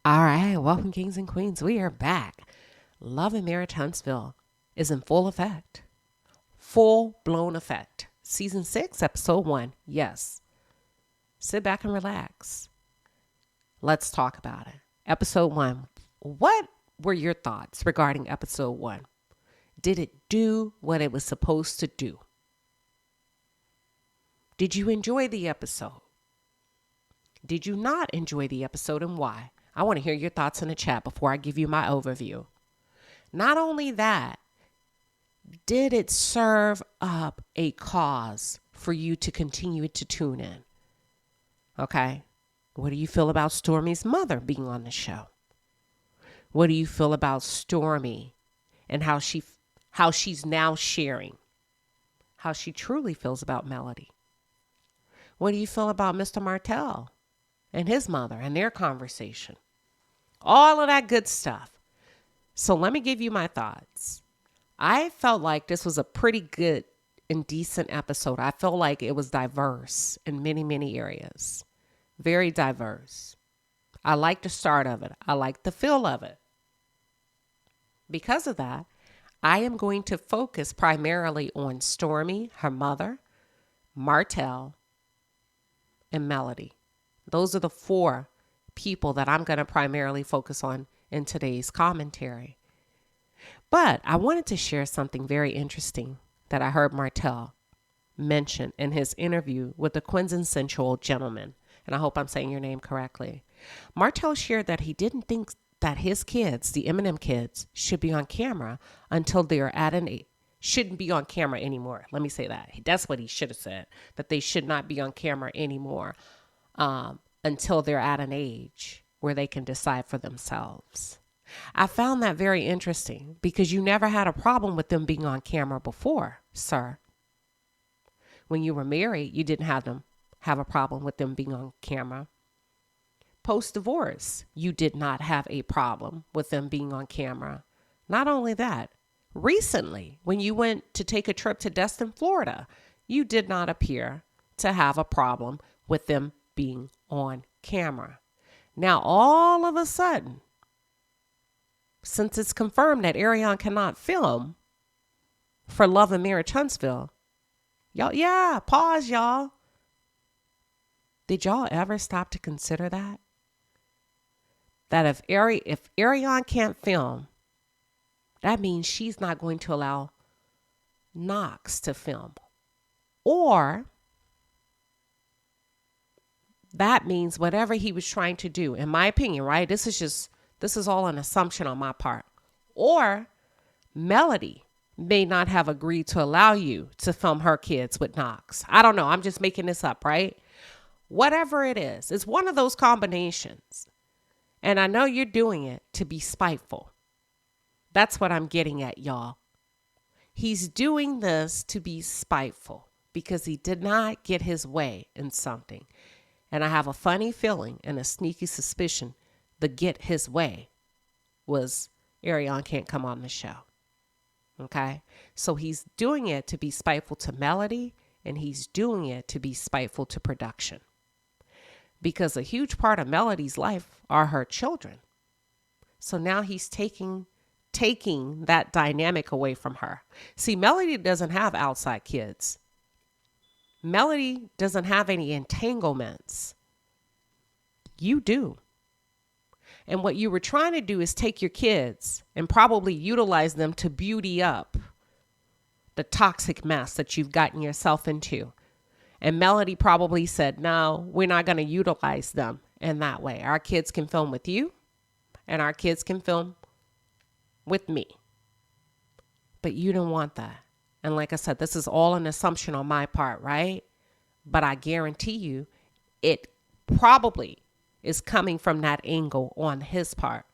All right, welcome, kings and queens. We are back. Love and Marriage Huntsville is in full effect, full blown effect. Season 6, episode 1. Yes. Sit back and relax. Let's talk about it. Episode 1. What were your thoughts regarding episode 1? Did it do what it was supposed to do? Did you enjoy the episode? Did you not enjoy the episode, and why? I want to hear your thoughts in the chat before I give you my overview. Not only that, did it serve up a cause for you to continue to tune in? Okay. What do you feel about Stormy's mother being on the show? What do you feel about Stormy and how she's now sharing how she truly feels about Melody? What do you feel about Mr. Martell and his mother and their conversation? All of that good stuff. So let me give you my thoughts. I felt like this was a pretty good and decent episode. I felt like it was diverse in many, many areas. Very diverse. I like the start of it. I like the feel of it. Because of that, I am going to focus primarily on Stormy, her mother, Martell, and Melody. Those are the 4 people that I'm going to primarily focus on in today's commentary. But I wanted to share something very interesting that I heard Martell mention in his interview with the quintessential gentleman. And I hope I'm saying your name correctly. Martell shared that he didn't think that his kids, the Eminem kids, should be on camera until they're at an age. Shouldn't be on camera anymore. Let me say that. That's what he should have said, that they should not be on camera anymore until they're at an age where they can decide for themselves. I found that very interesting because you never had a problem with them being on camera before, sir. When you were married, you didn't have a problem with them being on camera. Post-divorce, you did not have a problem with them being on camera. Not only that, recently, when you went to take a trip to Destin, Florida, you did not appear to have a problem with them being on camera. Now, all of a sudden, since it's confirmed that Ariane cannot film for Love and Marriage Huntsville, pause, y'all. Did y'all ever stop to consider that? That if Ariane can't film, that means she's not going to allow Knox to film. Or that means whatever he was trying to do, in my opinion, right? This is all an assumption on my part. Or Melody may not have agreed to allow you to film her kids with Knox. I don't know. I'm just making this up, right? Whatever it is, it's one of those combinations. And I know you're doing it to be spiteful. That's what I'm getting at, y'all. He's doing this to be spiteful because he did not get his way in something. And I have a funny feeling and a sneaky suspicion the get his way was Ariane can't come on the show. Okay? So he's doing it to be spiteful to Melody, and he's doing it to be spiteful to production. Because a huge part of Melody's life are her children. So now he's taking that dynamic away from her. See, Melody doesn't have outside kids. Melody doesn't have any entanglements. You do. And what you were trying to do is take your kids and probably utilize them to beauty up the toxic mess that you've gotten yourself into. And Melody probably said, no, we're not going to utilize them in that way. Our kids can film with you and our kids can film with me. But you don't want that. And like I said, this is all an assumption on my part, right? But I guarantee you it probably is coming from that angle on his part.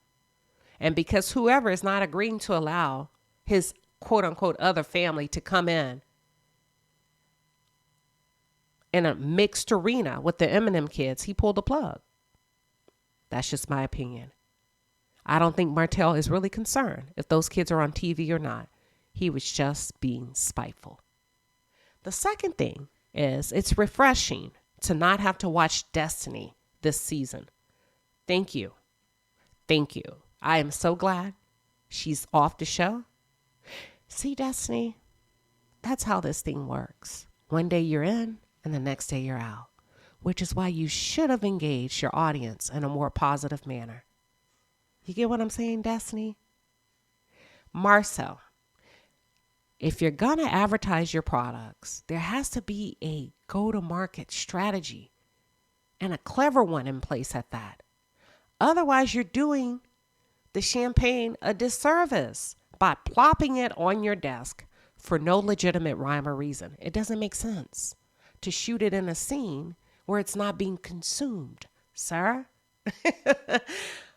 And because whoever is not agreeing to allow his quote unquote other family to come in a mixed arena with the Eminem kids, he pulled the plug. That's just my opinion. I don't think Martell is really concerned if those kids are on TV or not. He was just being spiteful. The second thing is it's refreshing to not have to watch Destiny this season. Thank you. Thank you. I am so glad she's off the show. See, Destiny, that's how this thing works. One day you're in and the next day you're out, which is why you should have engaged your audience in a more positive manner. You get what I'm saying, Destiny? Marcel, if you're going to advertise your products, there has to be a go-to-market strategy and a clever one in place at that. Otherwise, you're doing the champagne a disservice by plopping it on your desk for no legitimate rhyme or reason. It doesn't make sense to shoot it in a scene where it's not being consumed, sir.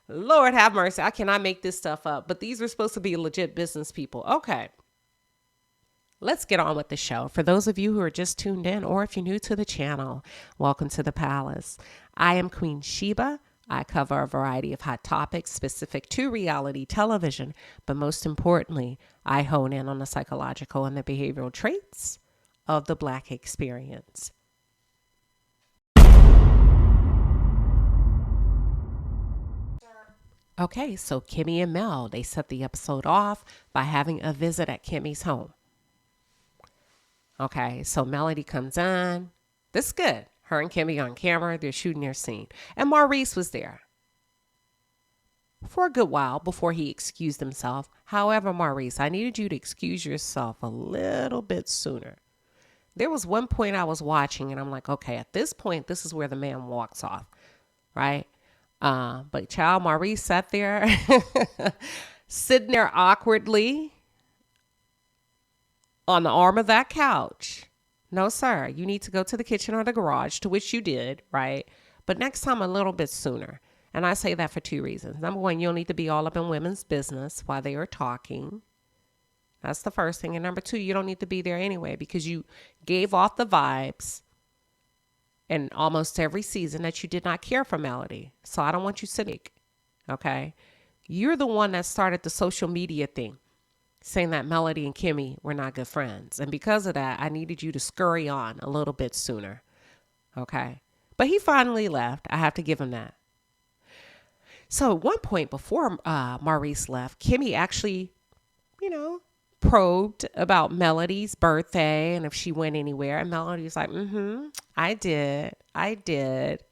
Lord have mercy. I cannot make this stuff up, but these are supposed to be legit business people. Okay. Let's get on with the show. For those of you who are just tuned in, or if you're new to the channel, welcome to the palace. I am Queen Sheba. I cover a variety of hot topics specific to reality television, but most importantly, I hone in on the psychological and the behavioral traits of the Black experience. Okay, so Kimmy and Mel, they set the episode off by having a visit at Kimmy's home. Okay, so Melody comes in. This is good. Her and Kimmy on camera, they're shooting their scene. And Maurice was there for a good while before he excused himself. However, Maurice, I needed you to excuse yourself a little bit sooner. There was one point I was watching and I'm like, okay, at this point, this is where the man walks off, right? But child, Maurice sat there, sitting there awkwardly on the arm of that couch. No, sir, you need to go to the kitchen or the garage, to which you did, right? But next time a little bit sooner. And I say that for two reasons. Number one, you don't need to be all up in women's business while they are talking. That's the first thing. And number two, you don't need to be there anyway because you gave off the vibes in almost every season that you did not care for Melody. So I don't want you sitting, okay? You're the one that started the social media thing, saying that Melody and Kimmy were not good friends. And because of that, I needed you to scurry on a little bit sooner. Okay. But he finally left. I have to give him that. So at one point before Maurice left, Kimmy actually, probed about Melody's birthday and if she went anywhere. And Melody was like, I did.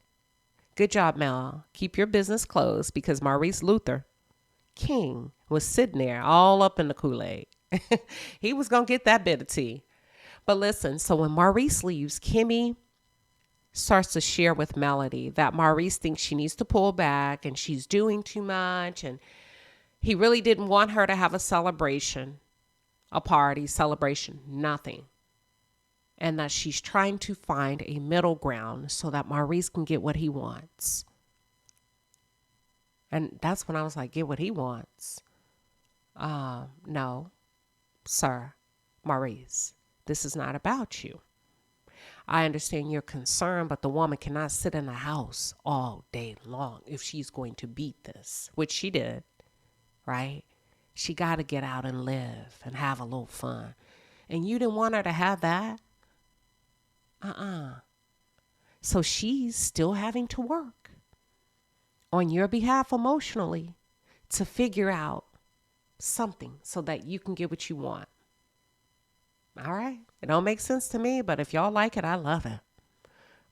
Good job, Mel. Keep your business closed because Maurice Luther King was sitting there all up in the Kool-Aid. He was going to get that bit of tea. But listen, so when Maurice leaves, Kimmy starts to share with Melody that Maurice thinks she needs to pull back and she's doing too much. And he really didn't want her to have a celebration, a party, celebration, nothing. And that she's trying to find a middle ground so that Maurice can get what he wants. And that's when I was like, get what he wants. No, sir, Maurice, this is not about you. I understand your concern, but the woman cannot sit in the house all day long if she's going to beat this, which she did, right? She got to get out and live and have a little fun. And you didn't want her to have that? So she's still having to work on your behalf emotionally to figure out something so that you can get what you want. All right. It don't make sense to me, but if y'all like it, I love it.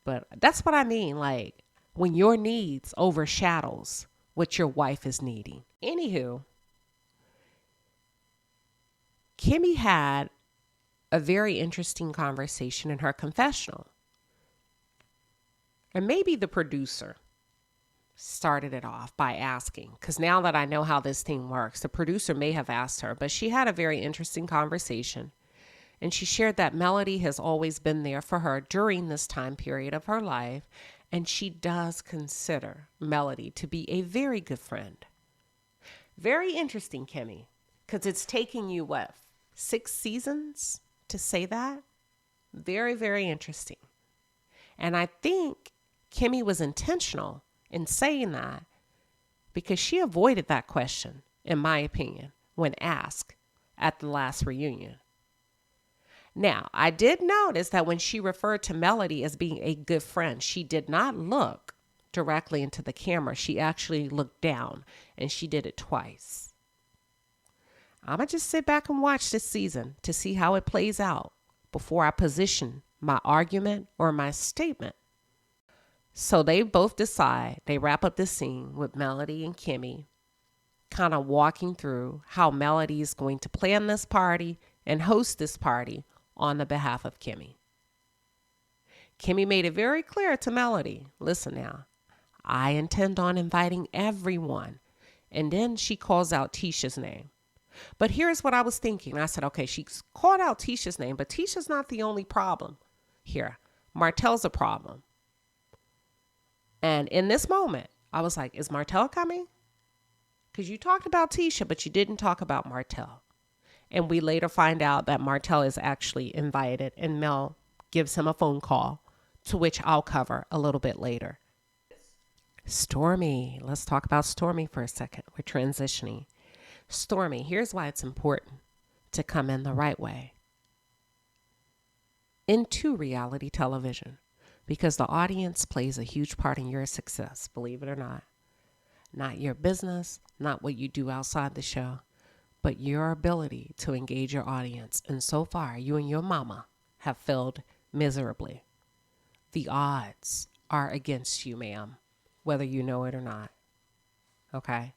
But that's what I mean. Like when your needs overshadows what your wife is needing. Anywho, Kimmy had a very interesting conversation in her confessional. And maybe the producer started it off by asking, because now that I know how this thing works, the producer may have asked her, but she had a very interesting conversation. And she shared that Melody has always been there for her during this time period of her life. And she does consider Melody to be a very good friend. Very interesting, Kimmy, because it's taking you, 6 seasons to say that? Very, very interesting. And I think Kimmy was intentional in saying that because she avoided that question, in my opinion, when asked at the last reunion. Now, I did notice that when she referred to Melody as being a good friend, she did not look directly into the camera. She actually looked down, and she did it twice. I'm going to just sit back and watch this season to see how it plays out before I position my argument or my statement. So they both decide, they wrap up this scene with Melody and Kimmy kind of walking through how Melody is going to plan this party and host this party on the behalf of Kimmy. Kimmy made it very clear to Melody, listen now, I intend on inviting everyone. And then she calls out Tisha's name. But here's what I was thinking. I said, okay, she's called out Tisha's name, but Tisha's not the only problem here. Martell's a problem. And in this moment, I was like, is Martell coming? Because you talked about Tisha, but you didn't talk about Martell. And we later find out that Martell is actually invited, and Mel gives him a phone call, to which I'll cover a little bit later. Stormy. Let's talk about Stormy for a second. We're transitioning. Stormy, here's why it's important to come in the right way into reality television, because the audience plays a huge part in your success, believe it or not. Not your business, not what you do outside the show, but your ability to engage your audience. And so far, you and your mama have failed miserably. The odds are against you, ma'am, whether you know it or not. Okay?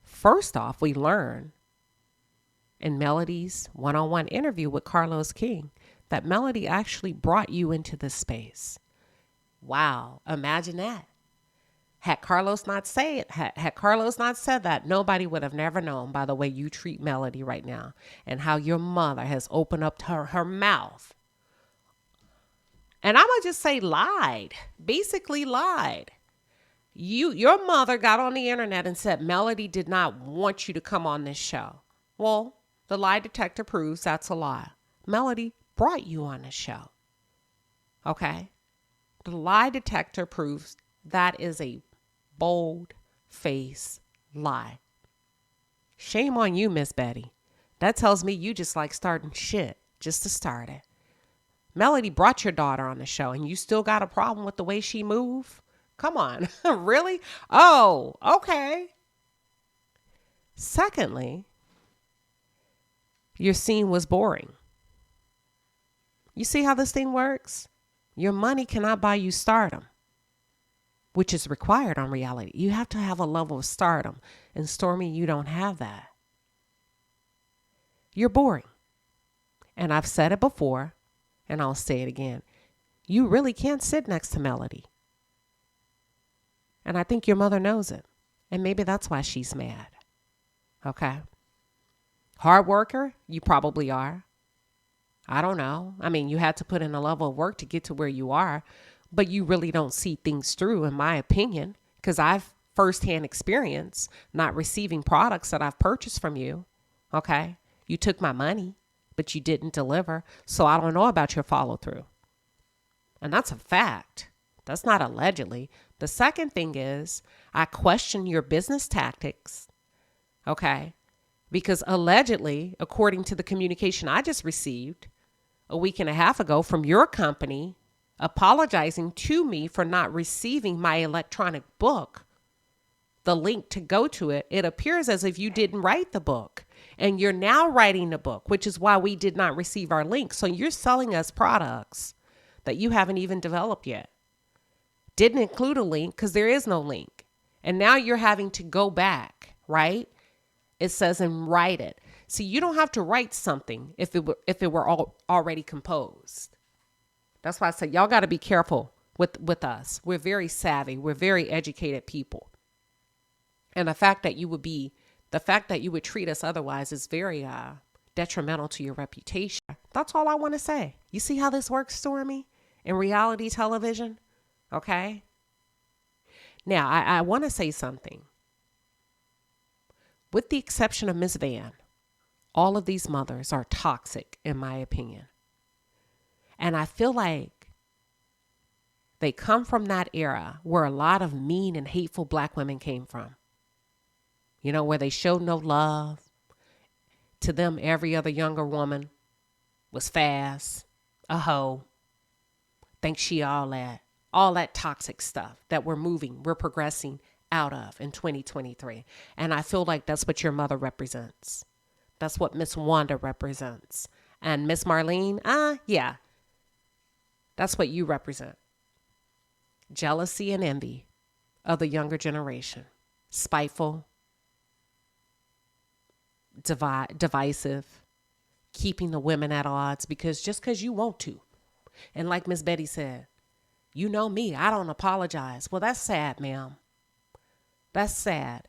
First off, we learn in Melody's one-on-one interview with Carlos King that Melody actually brought you into this space. Wow, imagine that. Had Carlos not said that, nobody would have never known by the way you treat Melody right now and how your mother has opened up her mouth. And I'm going to just say lied, basically lied. Your mother got on the internet and said Melody did not want you to come on this show. Well, the lie detector proves that's a lie. Melody brought you on the show. Okay? The lie detector proves that is a bold-faced lie. Shame on you, Miss Betty. That tells me you just like starting shit just to start it. Melody brought your daughter on the show, and you still got a problem with the way she moved? Come on. Really? Oh, okay. Secondly, your scene was boring. You see how this thing works? Your money cannot buy you stardom, which is required on reality. You have to have a level of stardom. And Stormy, you don't have that. You're boring. And I've said it before, and I'll say it again. You really can't sit next to Melody. And I think your mother knows it. And maybe that's why she's mad. Okay? Hard worker? You probably are. I don't know. I mean, you had to put in a level of work to get to where you are. But you really don't see things through, in my opinion. Because I've firsthand experience not receiving products that I've purchased from you. Okay? You took my money, but you didn't deliver. So I don't know about your follow through. And that's a fact. That's not allegedly. The second thing is I question your business tactics. Okay. Because allegedly, according to the communication I just received a week and a half ago from your company, apologizing to me for not receiving my electronic book, the link to go to it, it appears as if you didn't write the book and you're now writing the book, which is why we did not receive our link. So you're selling us products that you haven't even developed yet. Didn't include a link because there is no link. And now you're having to go back, right? It says and write it. See, you don't have to write something if it were already composed. That's why I said y'all got to be careful with us. We're very savvy. We're very educated people. And the fact that you would treat us otherwise is very detrimental to your reputation. That's all I want to say. You see how this works, Stormy, in reality television? Okay. Now, I want to say something. With the exception of Miss Van, all of these mothers are toxic, in my opinion. And I feel like they come from that era where a lot of mean and hateful black women came from. You know, where they showed no love. To them, every other younger woman was fast, a hoe, think she all that. all that toxic stuff that we're progressing out of in 2023. And I feel like that's what your mother represents. That's what Miss Wanda represents. And Miss Marlene, yeah, that's what you represent. Jealousy and envy of the younger generation. Spiteful, divisive, keeping the women at odds just because you want to. And like Miss Betty said, you know me, I don't apologize. Well, that's sad, ma'am. That's sad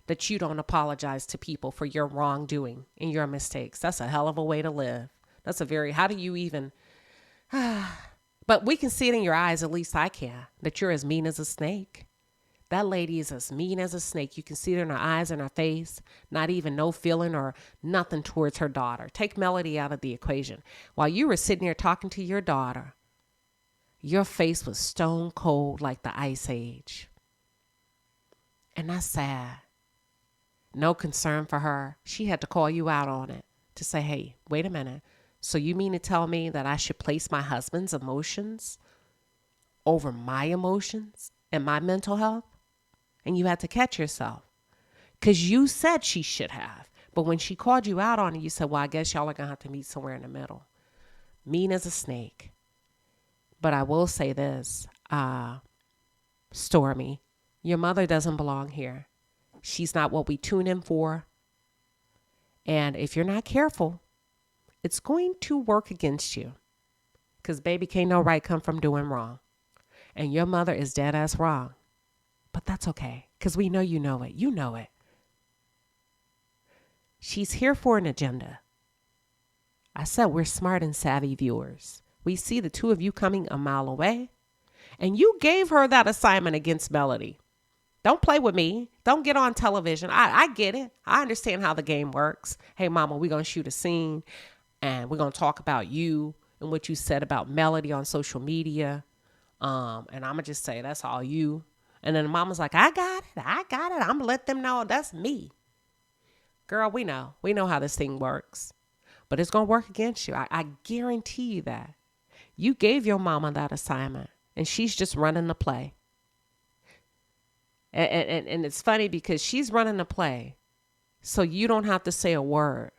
that you don't apologize to people for your wrongdoing and your mistakes. That's a hell of a way to live. How do you even, but we can see it in your eyes, at least I can, that you're as mean as a snake. That lady is as mean as a snake. You can see it in her eyes and her face, not even no feeling or nothing towards her daughter. Take Melody out of the equation. While you were sitting here talking to your daughter, your face was stone cold like the Ice Age. And that's sad. No concern for her. She had to call you out on it to say, hey, wait a minute. So you mean to tell me that I should place my husband's emotions over my emotions and my mental health? And you had to catch yourself because you said she should have. But when she called you out on it, you said, well, I guess y'all are going to have to meet somewhere in the middle. Mean as a snake. But I will say this, Stormy, your mother doesn't belong here. She's not what we tune in for. And if you're not careful, it's going to work against you. Because baby, can't no right come from doing wrong. And your mother is dead ass wrong. But that's okay, because we know you know it. You know it. She's here for an agenda. I said we're smart and savvy viewers. We see the two of you coming a mile away. And you gave her that assignment against Melody. Don't play with me. Don't get on television. I get it. I understand how the game works. Hey, mama, we're going to shoot a scene. And we're going to talk about you and what you said about Melody on social media. And I'm going to just say that's all you. And then the mama's like, I got it. I'm going to let them know that's me. Girl, we know. We know how this thing works. But it's going to work against you. I guarantee you that. You gave your mama that assignment. And she's just running the play. And it's funny because she's running the play. So you don't have to say a word.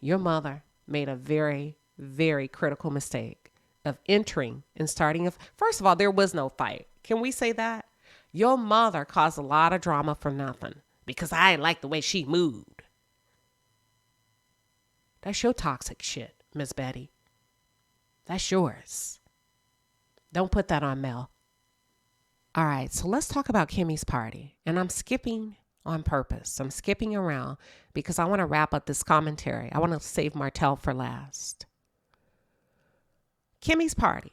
Your mother made a very, very critical mistake of entering and starting. First of all, there was no fight. Can we say that? Your mother caused a lot of drama for nothing because I didn't like the way she moved. That's your toxic shit, Miss Betty. That's yours. Don't put that on Mel. All right, so let's talk about Kimmy's party. And I'm skipping on purpose. I'm skipping around because I want to wrap up this commentary. I want to save Martell for last. Kimmy's party.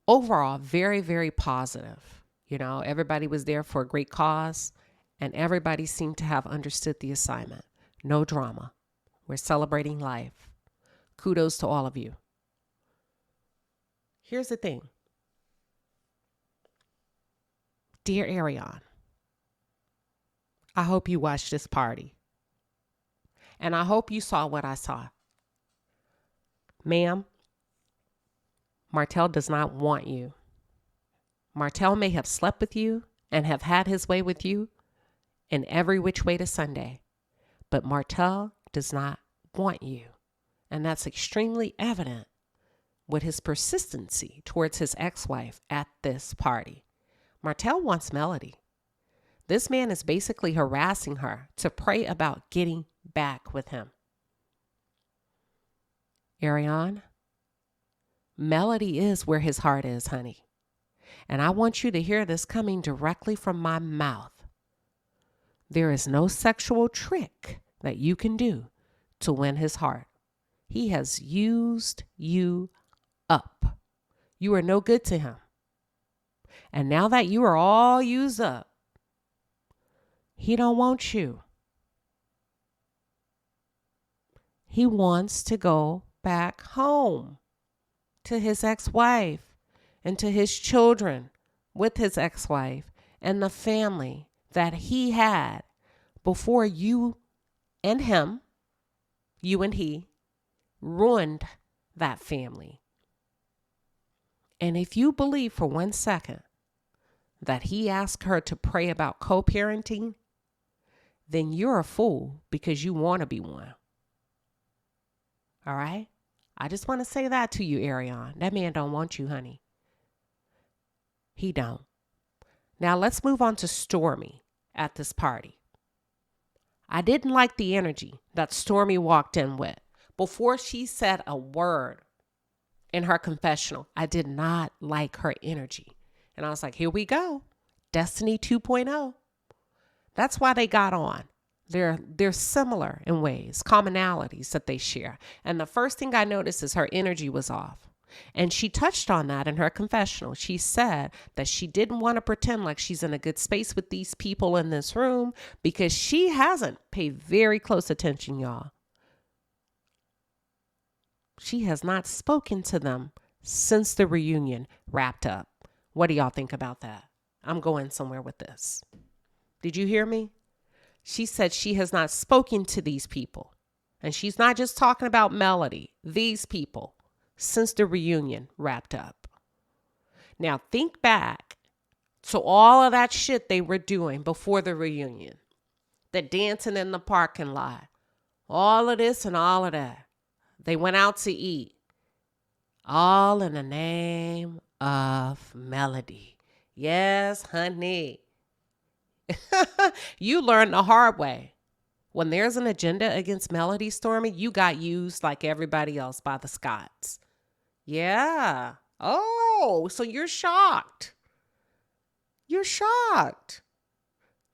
Overall, very, very positive. You know, everybody was there for a great cause, and everybody seemed to have understood the assignment. No drama. We're celebrating life. Kudos to all of you. Here's the thing. Dear Ariane, I hope you watched this party. And I hope you saw what I saw. Ma'am, Martell does not want you. Martell may have slept with you and have had his way with you in every which way to Sunday, but Martell does not want you. And that's extremely evident with his persistency towards his ex-wife at this party. Martell wants Melody. This man is basically harassing her to pray about getting back with him. Ariane, Melody is where his heart is, honey. And I want you to hear this coming directly from my mouth. There is no sexual trick that you can do to win his heart. He has used you up. You are no good to him. And now that you are all used up, he don't want you. He wants to go back home to his ex-wife and to his children with his ex-wife and the family that he had before you and him, you and he, ruined that family. And if you believe for 1 second that he asked her to pray about co-parenting, then you're a fool because you want to be one. All right? I just want to say that to you, Ariane. That man don't want you, honey. He don't. Now let's move on to Stormy at this party. I didn't like the energy that Stormy walked in with. Before she said a word in her confessional, I did not like her energy. And I was like, here we go. Destiny 2.0. That's why they got on. They're similar in ways, commonalities that they share. And the first thing I noticed is her energy was off. And she touched on that in her confessional. She said that she didn't want to pretend like she's in a good space with these people in this room because she hasn't paid very close attention, y'all. She has not spoken to them since the reunion wrapped up. What do y'all think about that? I'm going somewhere with this. Did you hear me? She said she has not spoken to these people. And she's not just talking about Melody, these people, since the reunion wrapped up. Now think back to all of that shit they were doing before the reunion. The dancing in the parking lot. All of this and all of that. They went out to eat. All in the name of Melody. Yes, honey. You learned the hard way. When there's an agenda against Melody, Stormy, you got used like everybody else by the Scotts. Yeah. Oh, so you're shocked. You're shocked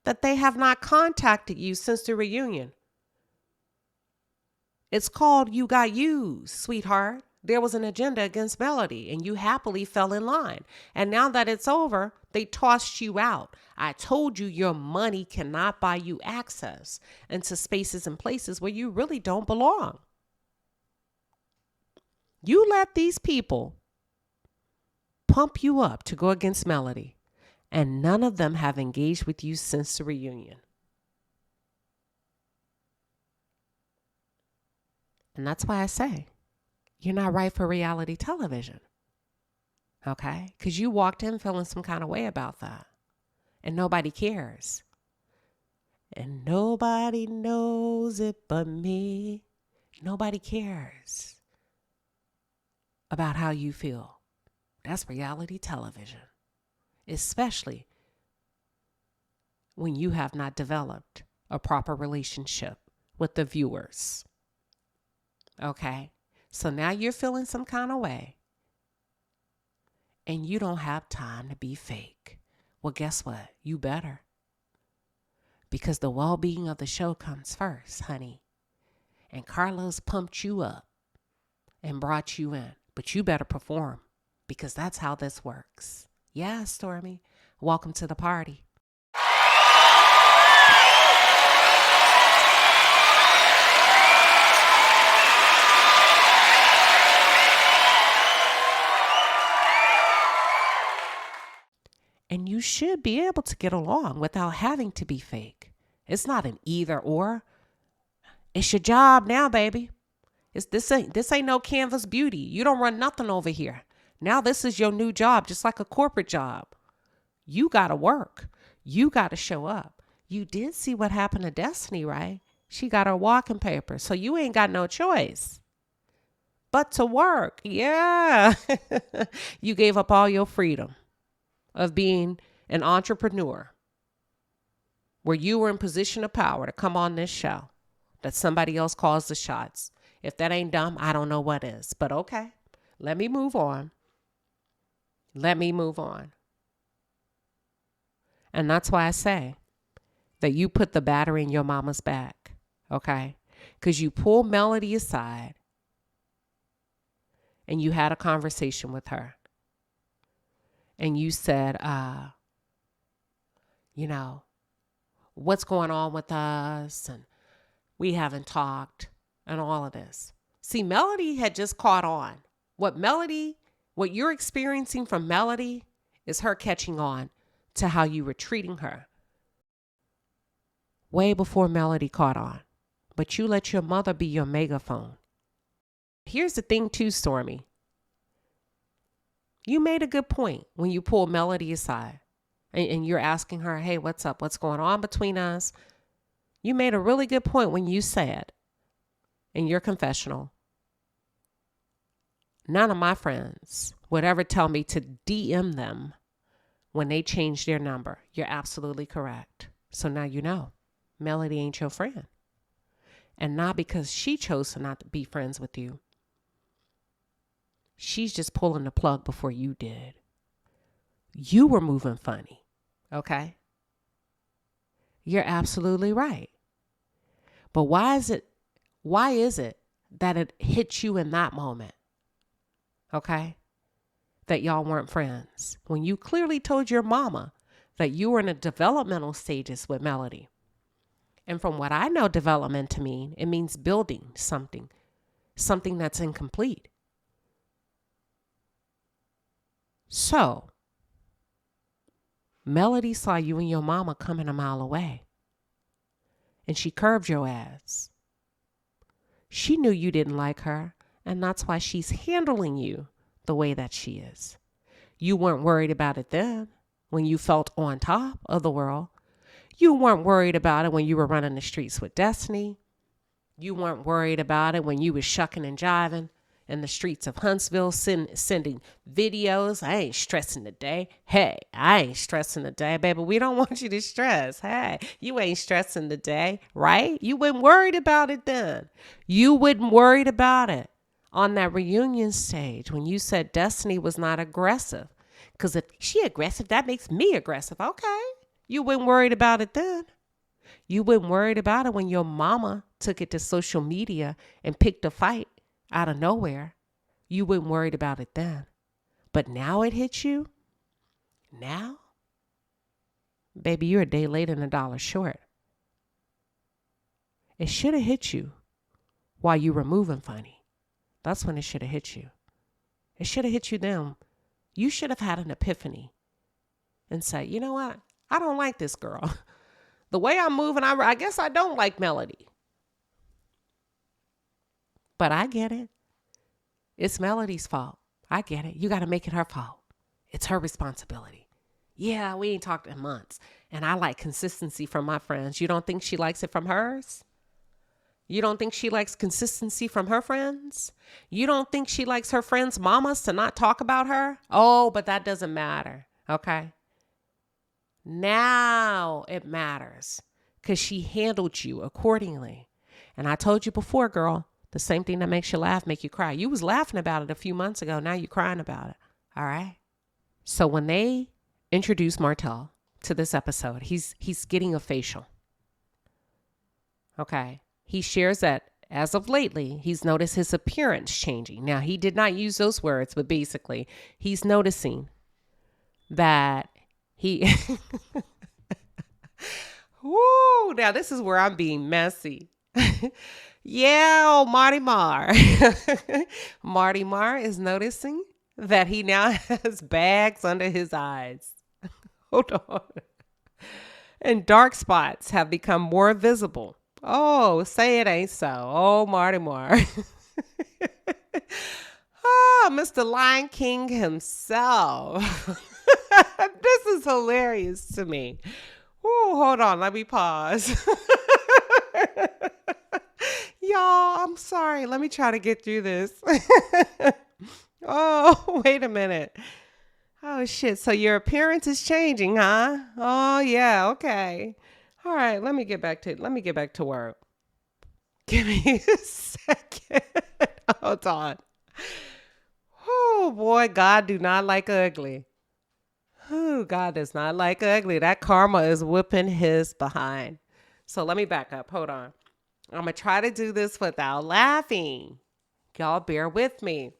that they have not contacted you since the reunion. It's called you got used, sweetheart. There was an agenda against Melody and you happily fell in line. And now that it's over, they tossed you out. I told you your money cannot buy you access into spaces and places where you really don't belong. You let these people pump you up to go against Melody, and none of them have engaged with you since the reunion. And that's why I say, you're not right for reality television. Okay? Because you walked in feeling some kind of way about that. And nobody cares. And nobody knows it but me. Nobody cares about how you feel. That's reality television. Especially when you have not developed a proper relationship with the viewers. Okay? So now you're feeling some kind of way. And you don't have time to be fake. Well, guess what? You better. Because the well-being of the show comes first, honey. And Carlos pumped you up and brought you in. But you better perform. Because that's how this works. Yeah, Stormy. Welcome to the party. And you should be able to get along without having to be fake. It's not an either or. It's your job now, baby. This ain't no canvas beauty. You don't run nothing over here. Now this is your new job, just like a corporate job. You got to work. You got to show up. You did see what happened to Destiny, right? She got her walking papers, so you ain't got no choice but to work. Yeah. You gave up all your freedom of being an entrepreneur where you were in position of power to come on this show that somebody else calls the shots. If that ain't dumb, I don't know what is. But okay, let me move on. Let me move on. And that's why I say that you put the battery in your mama's back, okay? Because you pull Melody aside and you had a conversation with her. And you said, what's going on with us? And we haven't talked and all of this. See, Melody had just caught on. What you're experiencing from Melody is her catching on to how you were treating her way before Melody caught on. But you let your mother be your megaphone. Here's the thing too, Stormy. You made a good point when you pulled Melody aside and you're asking her, hey, what's up? What's going on between us? You made a really good point when you said in your confessional, none of my friends would ever tell me to DM them when they change their number. You're absolutely correct. So now you know, Melody ain't your friend. And not because she chose to not be friends with you. She's just pulling the plug before you did. You were moving funny. Okay? You're absolutely right. But why is it that it hit you in that moment? Okay? That y'all weren't friends. When you clearly told your mama that you were in the developmental stages with Melody. And from what I know development to mean, it means building something that's incomplete. So, Melody saw you and your mama coming a mile away. And she curved your ass. She knew you didn't like her, and that's why she's handling you the way that she is. You weren't worried about it then, when you felt on top of the world. You weren't worried about it when you were running the streets with Destiny. You weren't worried about it when you was shucking and jiving in the streets of Huntsville, sending videos. I ain't stressing today. Hey, I ain't stressing today, baby. We don't want you to stress. Hey, you ain't stressing today, right? You weren't worried about it then. You weren't worried about it on that reunion stage when you said Destiny was not aggressive. Because if she aggressive, that makes me aggressive. Okay. You weren't worried about it then. You weren't worried about it when your mama took it to social media and picked a fight out of nowhere. You weren't worried about it then. But now it hits you? Now? Baby, you're a day late and $1 short. It should have hit you while you were moving funny. That's when it should have hit you. It should have hit you then. You should have had an epiphany and said, you know what? I don't like this girl. The way I'm moving, I guess I don't like Melody. But I get it. It's Melody's fault. I get it. You got to make it her fault. It's her responsibility. Yeah, we ain't talked in months. And I like consistency from my friends. You don't think she likes it from hers? You don't think she likes consistency from her friends? You don't think she likes her friends' mamas to not talk about her? Oh, but that doesn't matter. Okay? Now it matters because she handled you accordingly. And I told you before, girl, the same thing that makes you laugh, make you cry. You was laughing about it a few months ago. Now you're crying about it. All right. So when they introduce Martell to this episode, he's getting a facial. Okay. He shares that as of lately, he's noticed his appearance changing. Now, he did not use those words, but basically he's noticing that he, woo, now this is where I'm being messy. Yeah, oh, Marty Marr. Marty Marr is noticing that he now has bags under his eyes. Hold on. And dark spots have become more visible. Oh, say it ain't so. Oh, Marty Marr. Oh, Mr. Lion King himself. This is hilarious to me. Oh, hold on. Let me pause. Y'all, I'm sorry. Let me try to get through this. Oh, wait a minute. Oh, shit. So your appearance is changing, huh? Oh, yeah. Okay. All right. Let me get back to work. Give me a second. Hold on. Oh, boy. God do not like ugly. Oh, God does not like ugly. That karma is whipping his behind. So let me back up. Hold on. I'm going to try to do this without laughing. Y'all bear with me.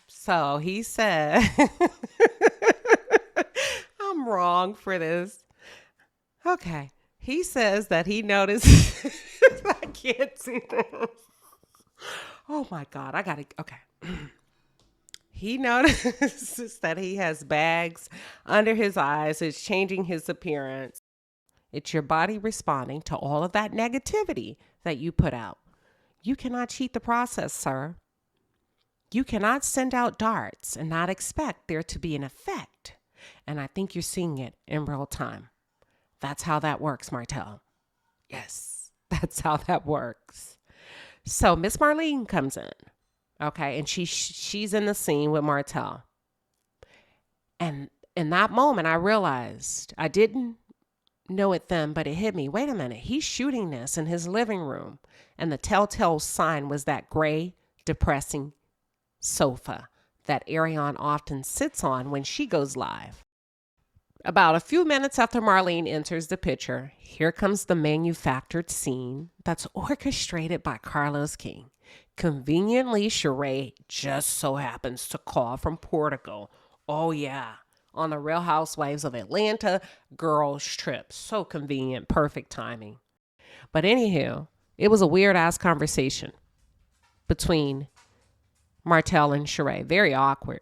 So he said, I'm wrong for this. Okay. He says that he noticed, I can't see this. Oh my God. Okay. He notices that he has bags under his eyes. It's changing his appearance. It's your body responding to all of that negativity that you put out. You cannot cheat the process, sir. You cannot send out darts and not expect there to be an effect. And I think you're seeing it in real time. That's how that works, Martell. Yes, that's how that works. So Miss Marlene comes in, okay, and she's in the scene with Martell. And in that moment, I realized, I didn't know it then, but it hit me. Wait a minute, he's shooting this in his living room. And the telltale sign was that gray, depressing sofa that Ariane often sits on when she goes live. About a few minutes after Marlene enters the picture, here comes the manufactured scene that's orchestrated by Carlos King. Conveniently, Sheree just so happens to call from Portugal. Oh yeah, on the Real Housewives of Atlanta girls trip. So convenient, perfect timing. But anywho, it was a weird ass conversation between Martell and Sheree. Very awkward.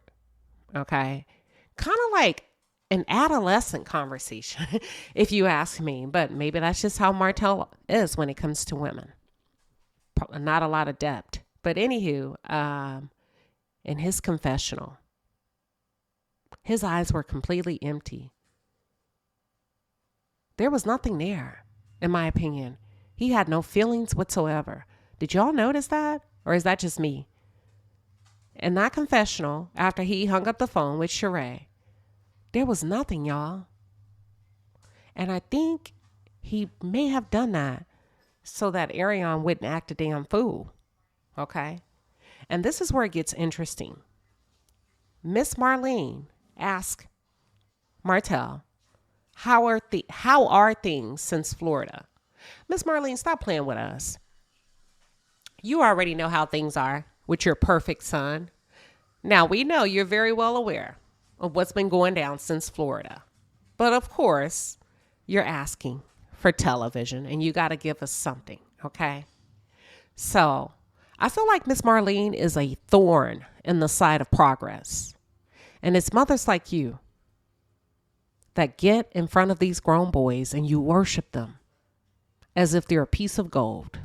Okay. Kind of like an adolescent conversation, if you ask me. But maybe that's just how Martell is when it comes to women. Not a lot of depth. But anywho, in his confessional, his eyes were completely empty. There was nothing there, in my opinion. He had no feelings whatsoever. Did y'all notice that? Or is that just me? In that confessional, after he hung up the phone with Sheree, there was nothing, y'all. And I think he may have done that so that Ariane wouldn't act a damn fool. Okay? And this is where it gets interesting. Miss Marlene asked Martell, how are things since Florida? Miss Marlene, stop playing with us. You already know how things are with your perfect son. Now, we know you're very well aware of what's been going down since Florida. But of course, you're asking for television and you got to give us something, okay? So I feel like Miss Marlene is a thorn in the side of progress. And it's mothers like you that get in front of these grown boys and you worship them as if they're a piece of gold.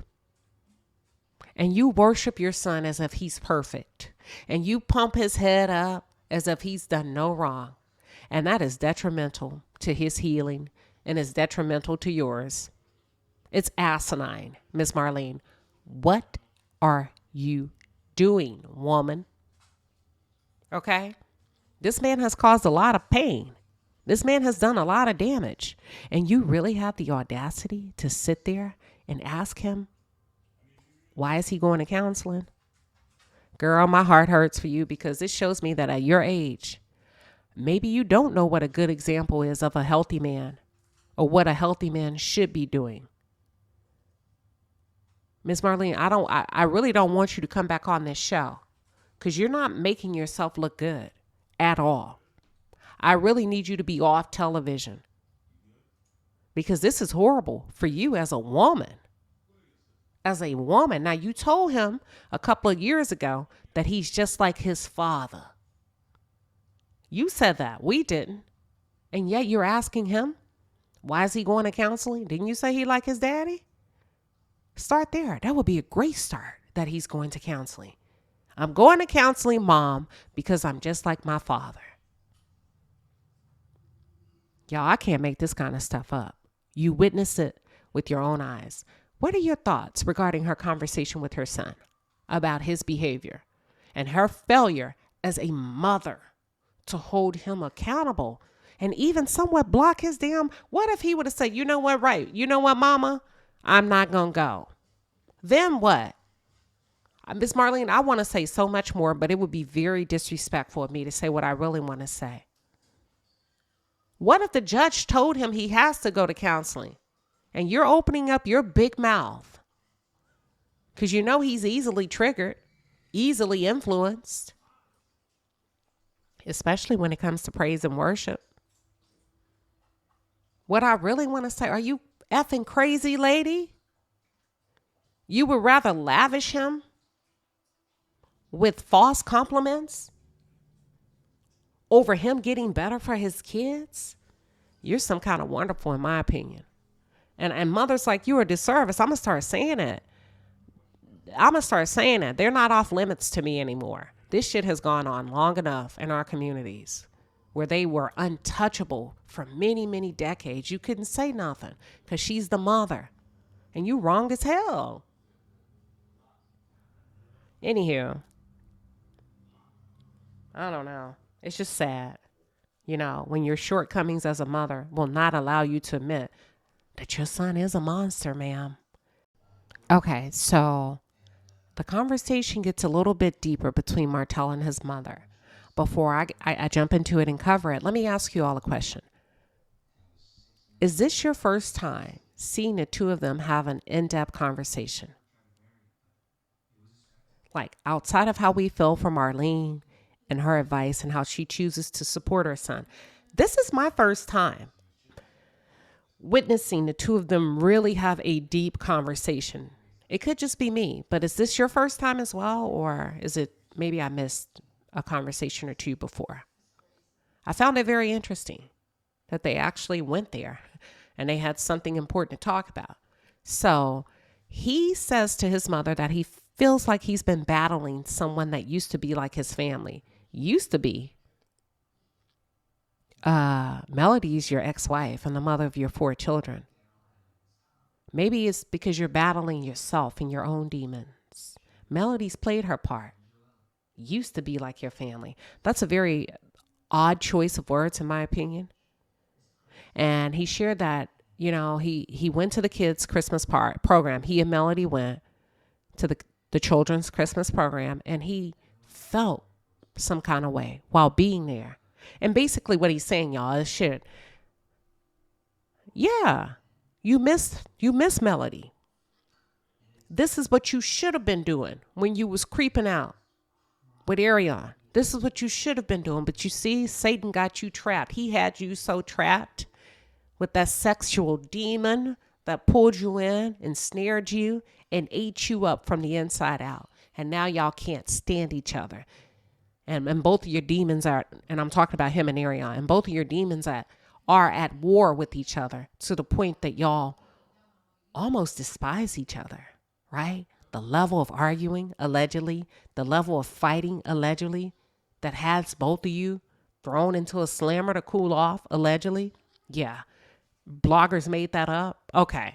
And you worship your son as if he's perfect. And you pump his head up as if he's done no wrong. And that is detrimental to his healing and is detrimental to yours. It's asinine, Miss Marlene. What are you doing, woman? Okay? This man has caused a lot of pain. This man has done a lot of damage. And you really have the audacity to sit there and ask him, why is he going to counseling? Girl, my heart hurts for you because this shows me that at your age, maybe you don't know what a good example is of a healthy man or what a healthy man should be doing. Miss Marlene, I really don't want you to come back on this show because you're not making yourself look good at all. I really need you to be off television because this is horrible for you as a woman. As a woman. Now, you told him a couple of years ago that he's just like his father. You said that. We didn't. And yet you're asking him, why is he going to counseling? Didn't you say he like his daddy? Start there. That would be a great start, that he's going to counseling. I'm going to counseling, Mom, because I'm just like my father. Y'all, I can't make this kind of stuff up. You witness it with your own eyes. What are your thoughts regarding her conversation with her son about his behavior and her failure as a mother to hold him accountable and even somewhat block his damn? What if he would have said, you know what, right? You know what, Mama? I'm not going to go. Then what? Miss Marlene, I want to say so much more, but it would be very disrespectful of me to say what I really want to say. What if the judge told him he has to go to counseling? And you're opening up your big mouth because you know he's easily triggered, easily influenced, especially when it comes to praise and worship. What I really want to say, are you effing crazy, lady? You would rather lavish him with false compliments over him getting better for his kids? You're some kind of wonderful, in my opinion. And mothers like you are a disservice. I'm going to start saying it. They're not off limits to me anymore. This shit has gone on long enough in our communities where they were untouchable for many, many decades. You couldn't say nothing because she's the mother. And you wrong as hell. Anywho, I don't know. It's just sad. You know, when your shortcomings as a mother will not allow you to admit that your son is a monster, ma'am. Okay, so the conversation gets a little bit deeper between Martell and his mother. Before I jump into it and cover it, let me ask you all a question. Is this your first time seeing the two of them have an in-depth conversation? Like outside of how we feel from Marlene and her advice and how she chooses to support her son. This is my first time witnessing the two of them really have a deep conversation. It could just be me, but is this your first time as well? Or is it maybe I missed a conversation or two before? I found it very interesting that they actually went there and they had something important to talk about. So he says to his mother that he feels like he's been battling someone that used to be like his family. Used to be. Melody's your ex-wife and the mother of your 4 children. Maybe it's because you're battling yourself and your own demons. Melody's played her part. Used to be like your family. That's a very odd choice of words, in my opinion. And he shared that, you know, he went to the kids' Christmas program. He and Melody went to the children's Christmas program, and he felt some kind of way while being there. And basically what he's saying, y'all, is shit. Yeah, you miss Melody. This is what you should have been doing when you was creeping out with Arion. This is what you should have been doing. But you see, Satan got you trapped. He had you so trapped with that sexual demon that pulled you in and snared you and ate you up from the inside out. And now y'all can't stand each other. And both of your demons are, and I'm talking about him and Arion, and both of your demons are at war with each other to the point that y'all almost despise each other, right? The level of arguing, allegedly, the level of fighting, allegedly, that has both of you thrown into a slammer to cool off, allegedly. Yeah. Bloggers made that up. Okay.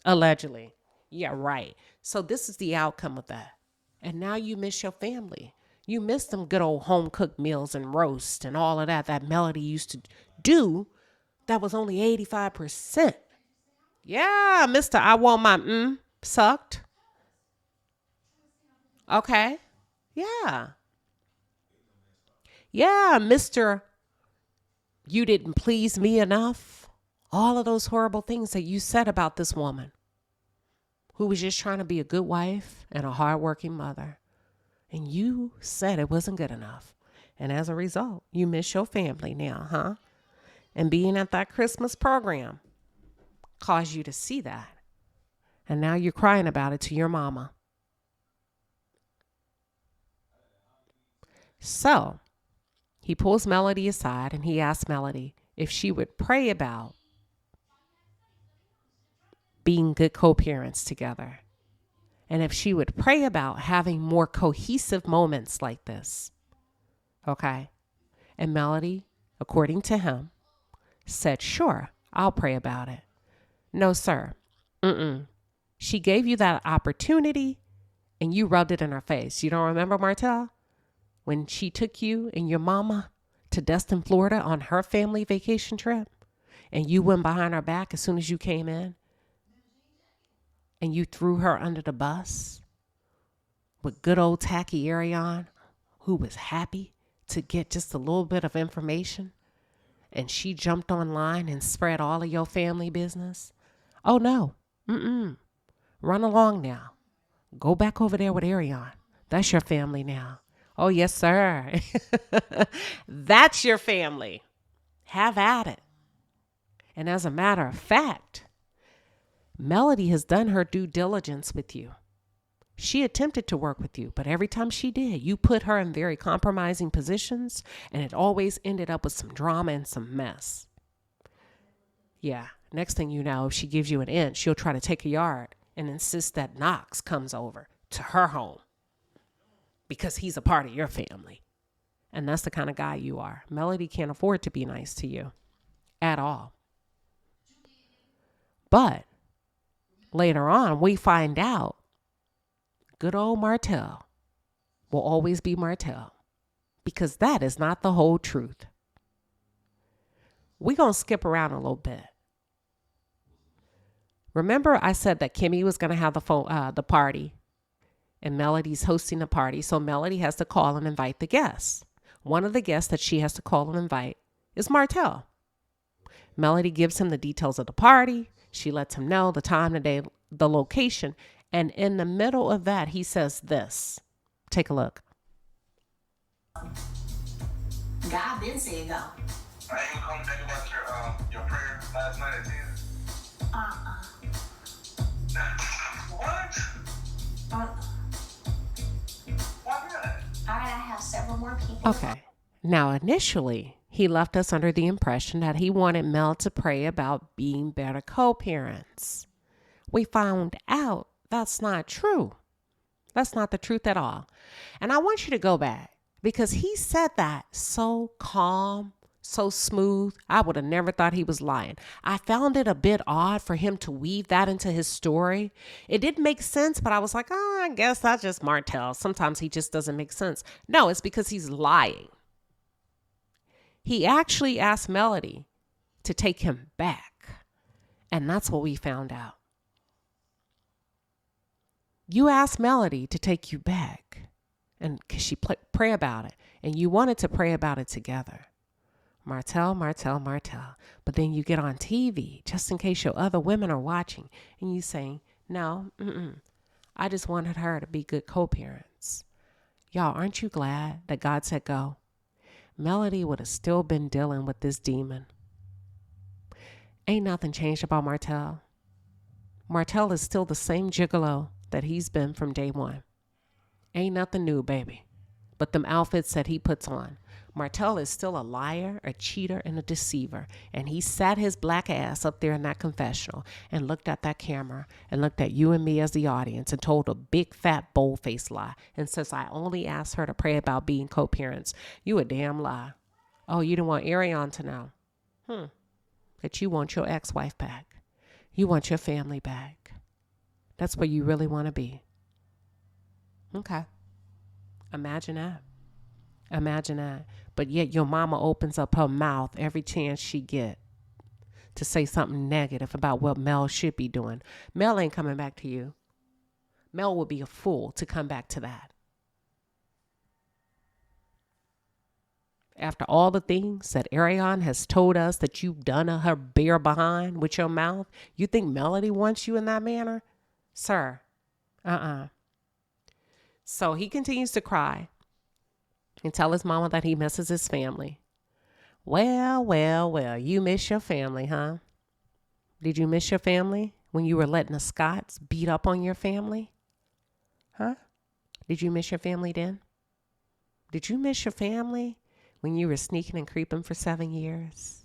Allegedly. Yeah, right. So this is the outcome of that. And now you miss your family. You miss them good old home cooked meals and roast and all of that Melody used to do. That was only 85%. Yeah, Mr. I want my sucked. Okay. Yeah. Yeah, Mr. You didn't please me enough. All of those horrible things that you said about this woman who was just trying to be a good wife and a hardworking mother. And you said it wasn't good enough. And as a result, you miss your family now, huh? And being at that Christmas program caused you to see that. And now you're crying about it to your mama. So he pulls Melody aside and he asks Melody if she would pray about being good co-parents together. And if she would pray about having more cohesive moments like this. Okay. And Melody, according to him, said, sure, I'll pray about it. No, sir. She gave you that opportunity and you rubbed it in her face. You don't remember, Martell? When she took you and your mama to Destin, Florida on her family vacation trip and you went behind her back as soon as you came in and you threw her under the bus with good old tacky Arion, who was happy to get just a little bit of information, and she jumped online and spread all of your family business. Oh no. Run along now. Go back over there with Arion. That's your family now. Oh yes, sir. That's your family. Have at it. And as a matter of fact, Melody has done her due diligence with you. She attempted to work with you, but every time she did, you put her in very compromising positions, and it always ended up with some drama and some mess. Yeah, next thing you know, if she gives you an inch, she'll try to take a yard and insist that Knox comes over to her home because he's a part of your family. And that's the kind of guy you are. Melody can't afford to be nice to you at all. But later on, we find out good old Martell will always be Martell, because that is not the whole truth. We're going to skip around a little bit. Remember I said that Kimmy was going to have the party and Melody's hosting the party. So Melody has to call and invite the guests. One of the guests that she has to call and invite is Martell. Melody gives him the details of the party. She lets him know the time, the day, the location. And in the middle of that, he says this. Take a look. God been said go. I ain't gonna come think about your prayer last night at 10. What? Why not? All right, I have several more people. Okay. Now, initially, he left us under the impression that he wanted Mel to pray about being better co-parents. We found out that's not true. That's not the truth at all. And I want you to go back, because he said that so calm, so smooth. I would have never thought he was lying. I found it a bit odd for him to weave that into his story. It didn't make sense, but I was like, oh, I guess that's just Martell. Sometimes he just doesn't make sense. No, it's because he's lying. He actually asked Melody to take him back. And that's what we found out. You asked Melody to take you back, and she pray about it, and you wanted to pray about it together. Martell. But then you get on TV, just in case your other women are watching, and you say, no, I just wanted her to be good co-parents. Y'all, aren't you glad that God said go? Melody would have still been dealing with this demon. Ain't nothing changed about Martell. Martell is still the same gigolo that he's been from day one. Ain't nothing new, baby, but them outfits that he puts on. Martell is still a liar, a cheater, and a deceiver. And he sat his black ass up there in that confessional and looked at that camera and looked at you and me as the audience and told a big, fat, bold-faced lie. And says, I only asked her to pray about being co-parents. You a damn lie. Oh, you didn't want Arion to know. That you want your ex-wife back. You want your family back. That's where you really want to be. Okay. Imagine that. Imagine that. But yet your mama opens up her mouth every chance she get to say something negative about what Mel should be doing. Mel ain't coming back to you. Mel would be a fool to come back to that. After all the things that Arion has told us that you've done to her bare behind with your mouth, you think Melody wants you in that manner? Sir, So he continues to cry and tell his mama that he misses his family. Well, you miss your family, huh? Did you miss your family when you were letting the Scots beat up on your family? Huh? Did you miss your family then? Did you miss your family when you were sneaking and creeping for 7 years?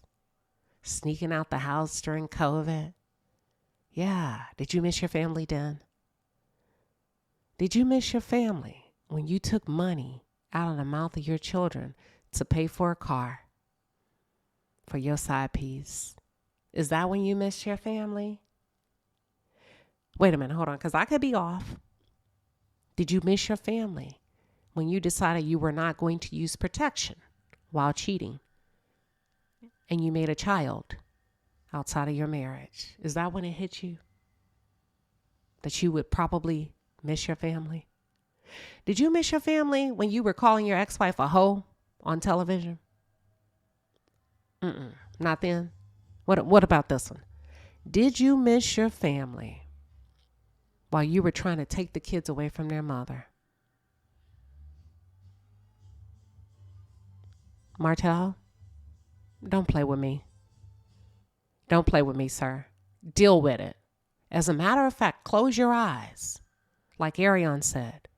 Sneaking out the house during COVID? Yeah. Did you miss your family then? Did you miss your family when you took money out of the mouth of your children to pay for a car for your side piece? Is that when you missed your family? Wait a minute, hold on, because I could be off. Did you miss your family when you decided you were not going to use protection while cheating and you made a child outside of your marriage? Is that when it hit you that you would probably miss your family? Did you miss your family when you were calling your ex-wife a hoe on television? Not then. What about this one? Did you miss your family while you were trying to take the kids away from their mother? Martell, don't play with me. Don't play with me, sir. Deal with it. As a matter of fact, close your eyes. Like Arion said,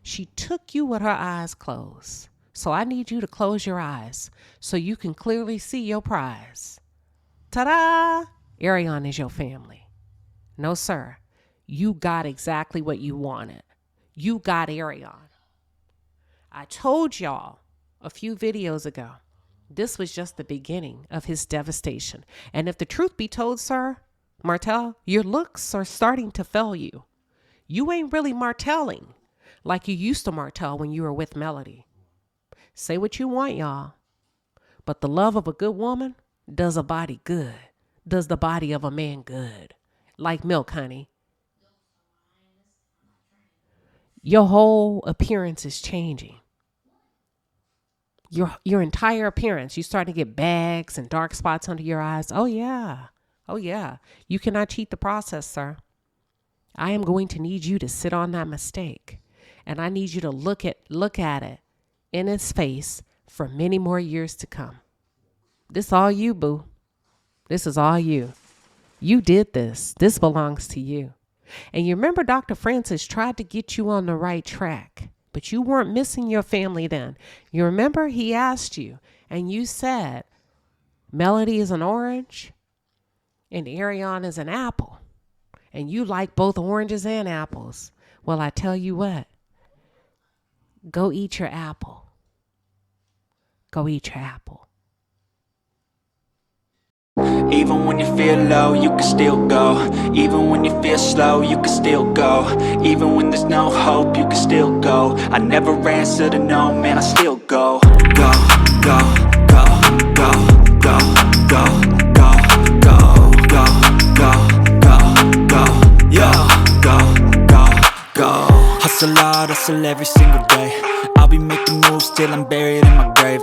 she took you with her eyes closed. So I need you to close your eyes so you can clearly see your prize. Ta-da! Arion is your family. No, sir. You got exactly what you wanted. You got Arion. I told y'all a few videos ago, this was just the beginning of his devastation. And if the truth be told, sir, Martell, your looks are starting to fail you. You ain't really martelling like you used to martell when you were with Melody. Say what you want, y'all, but the love of a good woman does a body good, does the body of a man good. Like milk, honey. Your whole appearance is changing. Your entire appearance. You start to get bags and dark spots under your eyes. Oh, yeah. Oh, yeah. You cannot cheat the process, sir. I am going to need you to sit on that mistake. And I need you to look at it in its face for many more years to come. This all you, boo. This is all you. You did this. This belongs to you. And you remember Dr. Francis tried to get you on the right track, but you weren't missing your family then. You remember he asked you and you said, Melody is an orange and Ariane is an apple. And you like both oranges and apples. Well, I tell you what, go eat your apple. Go eat your apple. Even when you feel low, you can still go. Even when you feel slow, you can still go. Even when there's no hope, you can still go. I never answer to no, man, I still go. Go, go, go, go, go, go, go, go, go, go, go, go, yo, go, go, go. Hustle hard, hustle every single day. I'll be making moves till I'm buried in my grave.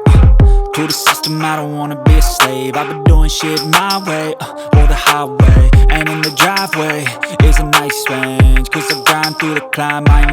To the system, I don't wanna be a slave. I've been doing shit my way, or the highway. And in the driveway is a nice range, cause I grind through the climb, I ain't